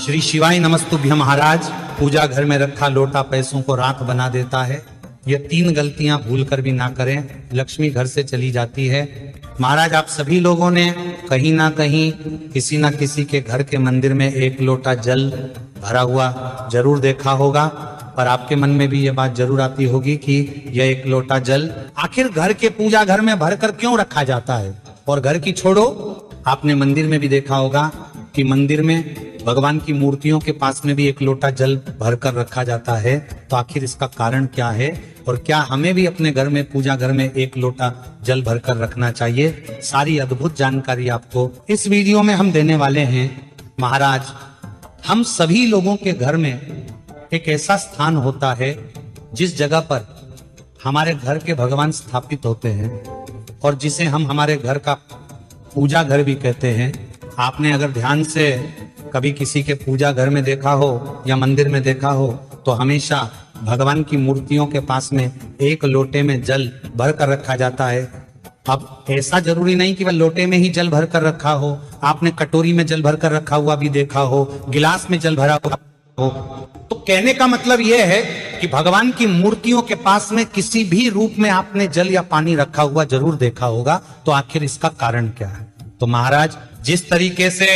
श्री शिवाय नमस्तुभ्यं महाराज। पूजा घर में रखा लोटा पैसों को राख बना देता है। ये 3 गलतियां भूल कर भी ना करें, लक्ष्मी घर से चली जाती है। महाराज, आप सभी लोगों ने कहीं ना कहीं किसी ना किसी के घर के मंदिर में 1 लोटा जल भरा हुआ जरूर देखा होगा, पर आपके मन में भी ये बात जरूर आती होगी कि यह 1 लोटा जल आखिर घर के पूजा घर में भरकर क्यों रखा जाता है। और घर की छोड़ो, आपने मंदिर में भी देखा होगा कि मंदिर में भगवान की मूर्तियों के पास में भी 1 लोटा जल भरकर रखा जाता है। तो आखिर इसका कारण क्या है और क्या हमें भी अपने घर में पूजा घर में 1 लोटा जल भरकर रखना चाहिए, सारी अद्भुत जानकारी आपको इस वीडियो में हम देने वाले हैं। महाराज, हम सभी लोगों के घर में एक ऐसा स्थान होता है जिस जगह पर हमारे घर के भगवान स्थापित होते हैं और जिसे हम हमारे घर का पूजा घर भी कहते हैं। आपने अगर ध्यान से कभी किसी के पूजा घर में देखा हो या मंदिर में देखा हो तो हमेशा भगवान की मूर्तियों के पास में 1 लोटे में जल भर कर रखा जाता है। अब ऐसा जरूरी नहीं कि वह लोटे में ही जल भर कर रखा हो, आपने कटोरी में जल भर कर रखा हुआ भी देखा हो, गिलास में जल भरा हुआ हो। तो कहने का मतलब यह है कि भगवान की मूर्तियों के पास में किसी भी रूप में आपने जल या पानी रखा हुआ जरूर देखा होगा। तो आखिर इसका कारण क्या है? तो महाराज, जिस तरीके से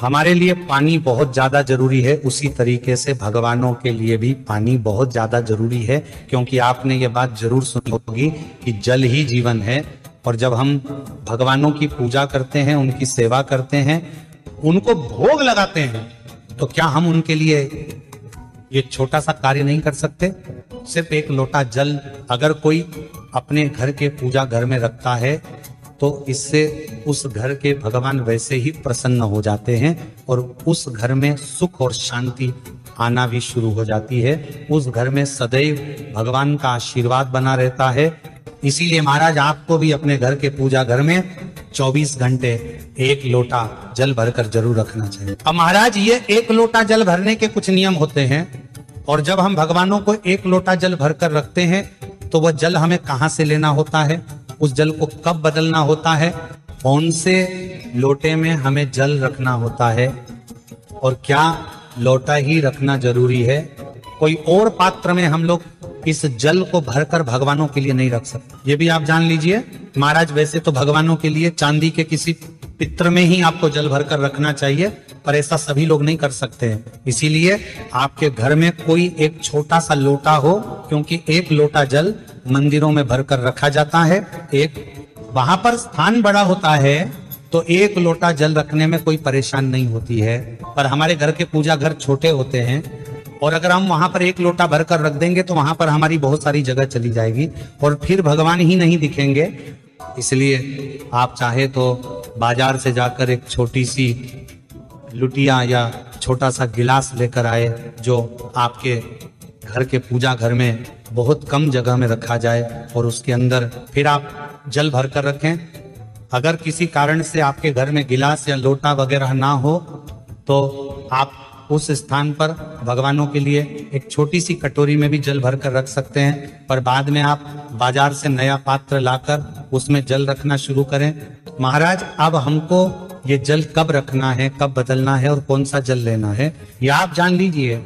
हमारे लिए पानी बहुत ज्यादा जरूरी है, उसी तरीके से भगवानों के लिए भी पानी बहुत ज्यादा जरूरी है। क्योंकि आपने ये बात जरूर सुनी होगी कि जल ही जीवन है। और जब हम भगवानों की पूजा करते हैं, उनकी सेवा करते हैं, उनको भोग लगाते हैं, तो क्या हम उनके लिए ये छोटा सा कार्य नहीं कर सकते? सिर्फ 1 लोटा जल अगर कोई अपने घर के पूजा घर में रखता है तो इससे उस घर के भगवान वैसे ही प्रसन्न हो जाते हैं और उस घर में सुख और शांति आना भी शुरू हो जाती है। उस घर में सदैव भगवान का आशीर्वाद बना रहता है। इसीलिए महाराज, आपको भी अपने घर के पूजा घर में 24 घंटे 1 लोटा जल भरकर जरूर रखना चाहिए। अब महाराज, ये 1 लोटा जल भरने के कुछ नियम होते हैं और जब हम भगवानों को 1 लोटा जल भरकर रखते हैं तो वह जल हमें कहाँ से लेना होता है, उस जल को कब बदलना होता है, कौन से लोटे में हमें जल रखना होता है और क्या लोटा ही रखना जरूरी है, कोई और पात्र में हम लोग इस जल को भरकर भगवानों के लिए नहीं रख सकते, ये भी आप जान लीजिए। महाराज, वैसे तो भगवानों के लिए चांदी के किसी पित्र में ही आपको जल भरकर रखना चाहिए, पर ऐसा सभी लोग नहीं कर सकते हैं। इसीलिए आपके घर में कोई एक छोटा सा लोटा हो, क्योंकि 1 लोटा जल मंदिरों में भरकर रखा जाता है। वहां पर स्थान बड़ा होता है तो 1 लोटा जल रखने में कोई परेशान नहीं होती है, पर हमारे घर के पूजा घर छोटे होते हैं और अगर हम वहां पर 1 लोटा भरकर रख देंगे तो वहां पर हमारी बहुत सारी जगह चली जाएगी और फिर भगवान ही नहीं दिखेंगे। इसलिए आप चाहे तो बाजार से जाकर एक छोटी सी लुटिया या छोटा सा गिलास लेकर आए, जो आपके घर के पूजा घर में बहुत कम जगह में रखा जाए और उसके अंदर फिर आप जल भरकर रखें। अगर किसी कारण से आपके घर में गिलास या लोटा वगैरह ना हो तो आप उस स्थान पर भगवानों के लिए एक छोटी सी कटोरी में भी जल भरकर रख सकते हैं, पर बाद में आप बाजार से नया पात्र लाकर उसमें जल रखना शुरू करें। महाराज, अब हमको ये जल कब रखना है, कब बदलना है और कौन सा जल लेना है, ये आप जान लीजिए।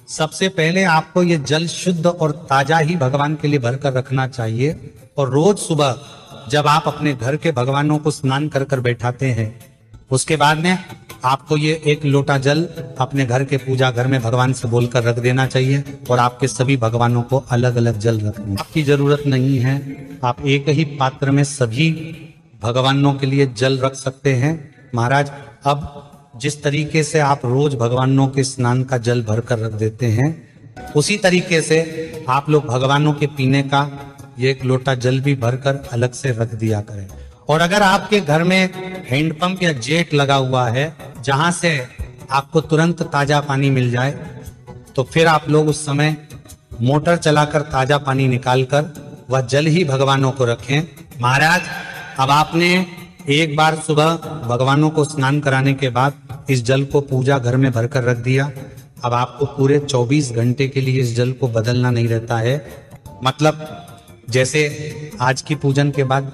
सबसे पहले आपको ये जल शुद्ध और ताजा ही भगवान के लिए भरकर रखना चाहिए और रोज सुबह जब आप अपने घर के भगवानों को स्नान कर कर बैठाते हैं, उसके बाद में आपको ये 1 लोटा जल अपने घर के पूजा घर में भगवान से बोलकर रख देना चाहिए और आपके सभी भगवानों को अलग अलग जल रखने की जरूरत नहीं है। आप एक ही पात्र में सभी भगवानों के लिए जल रख सकते हैं। महाराज, अब जिस तरीके से आप रोज भगवानों के स्नान का जल भरकर रख देते हैं, उसी तरीके से आप लोग भगवानों के पीने का ये 1 लोटा जल भी भरकर अलग से रख दिया करें। और अगर आपके घर में हैंडपंप या जेट लगा हुआ है जहां से आपको तुरंत ताजा पानी मिल जाए, तो फिर आप लोग उस समय मोटर चलाकर ताजा पानी निकालकर वह जल ही भगवानों को रखें। महाराज, अब आपने एक बार सुबह भगवानों को स्नान कराने के बाद इस जल को पूजा घर में भरकर रख दिया। अब आपको पूरे 24 घंटे के लिए इस जल को बदलना नहीं रहता है। मतलब जैसे आज की पूजन के बाद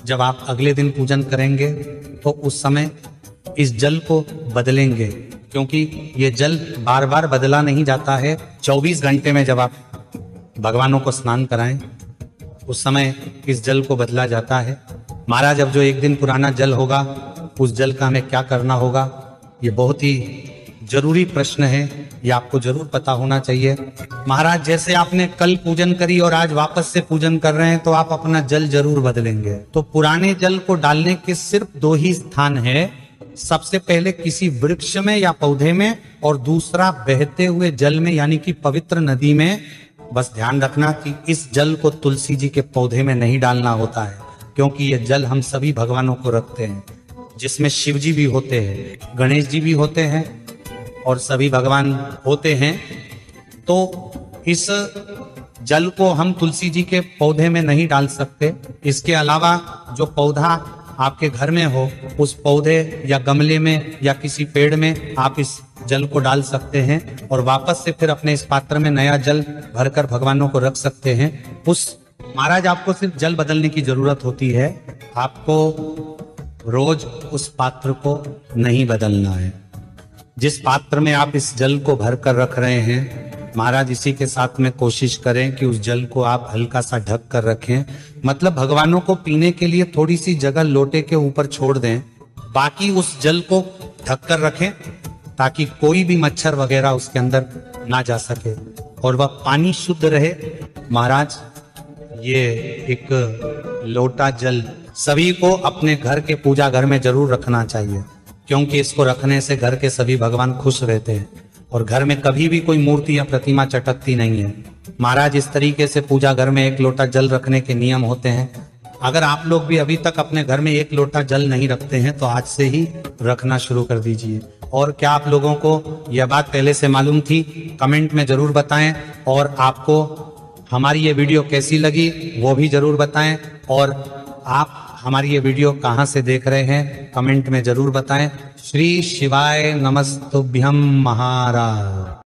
जब आप अगले दिन पूजन करेंगे तो उस समय इस जल को बदलेंगे, क्योंकि ये जल बार बार बदला नहीं जाता है। 24 घंटे में जब आप भगवानों को स्नान कराएं उस समय इस जल को बदला जाता है। महाराज अब जो एक दिन पुराना जल होगा उस जल का हमें क्या करना होगा, ये बहुत ही जरूरी प्रश्न है, ये आपको जरूर पता होना चाहिए। महाराज जैसे आपने कल पूजन करी और आज वापस से पूजन कर रहे हैं तो आप अपना जल जरूर बदलेंगे। तो पुराने जल को डालने के सिर्फ 2 ही स्थान है, सबसे पहले किसी वृक्ष में या पौधे में, और दूसरा बहते हुए जल में यानी कि पवित्र नदी में। बस ध्यान रखना कि इस जल को तुलसी जी के पौधे में नहीं डालना होता है, क्योंकि ये जल हम सभी भगवानों को रखते हैं, जिसमें शिव जी भी होते हैं, गणेश जी भी होते हैं और सभी भगवान होते हैं। तो इस जल को हम तुलसी जी के पौधे में नहीं डाल सकते। इसके अलावा जो पौधा आपके घर में हो उस पौधे या गमले में या किसी पेड़ में आप इस जल को डाल सकते हैं और वापस से फिर अपने इस पात्र में नया जल भरकर भगवानों को रख सकते हैं। महाराज आपको सिर्फ जल बदलने की जरूरत होती है, आपको रोज उस पात्र को नहीं बदलना है। जिस पात्र में आप इस जल को भर कर रख रहे हैं महाराज, इसी के साथ में कोशिश करें कि उस जल को आप हल्का सा ढक कर रखें। मतलब भगवानों को पीने के लिए थोड़ी सी जगह लोटे के ऊपर छोड़ दें, बाकी उस जल को ढक कर रखें ताकि कोई भी मच्छर वगैरह उसके अंदर ना जा सके और वह पानी शुद्ध रहे। महाराज ये एक लोटा जल सभी को अपने घर के पूजा घर में जरूर रखना चाहिए, क्योंकि इसको रखने से घर के सभी भगवान खुश रहते हैं और घर में कभी भी कोई मूर्ति या प्रतिमा चटकती नहीं है। महाराज इस तरीके से पूजा घर में 1 लोटा जल रखने के नियम होते हैं। अगर आप लोग भी अभी तक अपने घर में 1 लोटा जल नहीं रखते हैं तो आज से ही रखना शुरू कर दीजिए। और क्या आप लोगों को यह बात पहले से मालूम थी? कमेंट में जरूर बताएं। और आपको हमारी ये वीडियो कैसी लगी वो भी जरूर बताएं। और आप हमारी ये वीडियो कहाँ से देख रहे हैं कमेंट में जरूर बताएं। श्री शिवाय नमस्तुभ्यम महाराज।